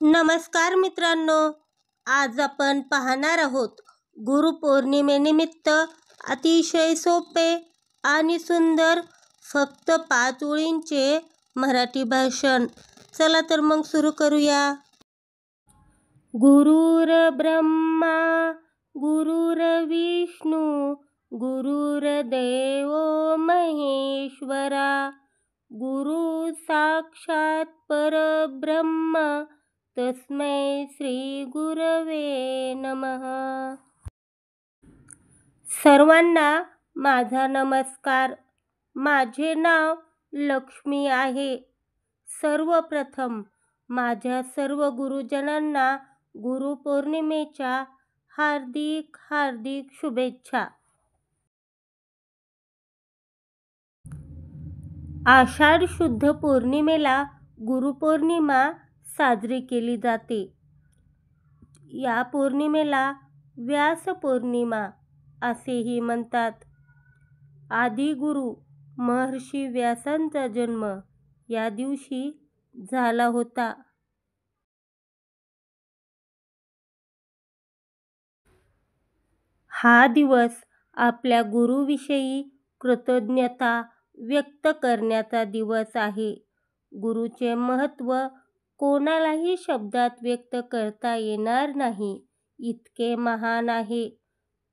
नमस्कार मित्रांनो, आज आपण पाहणार आहोत गुरुपौर्णिमेनिमित्त अतिशय सोपे आणि सुंदर फक्त 5 ओळींचे मराठी भाषण. चला तर मग सुरू करूया. गुरुर ब्रह्मा गुरुर्विष्णू गुरुर्देव महेश्वरा गुरु साक्षात परब्रह्म तस्मै श्री गुरवे नमः. सर्वांना माझा नमस्कार. माझे नाव लक्ष्मी आहे. सर्वप्रथम माझ्या सर्व गुरुजनांना गुरुपौर्णिमेच्या हार्दिक हार्दिक शुभेच्छा. आषाढ शुद्ध पौर्णिमेला गुरुपौर्णिमा साजरी केली जाते. या पौर्णिमेला व्यास पौर्णिमा असेही म्हणतात. आदिगुरु महर्षी व्यासांचा जन्म या दिवशी झाला होता. हा दिवस आपल्या गुरुविषयी कृतज्ञता व्यक्त करण्याचा दिवस आहे. गुरुचे महत्त्व कोणालाही शब्दात व्यक्त करता येणार नाही, इतके महान आहे.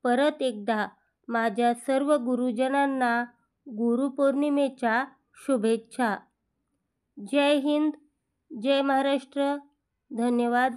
परत एकदा माझ्या सर्व गुरुजनांना गुरुपौर्णिमेच्या शुभेच्छा. जय हिंद, जय महाराष्ट्र. धन्यवाद.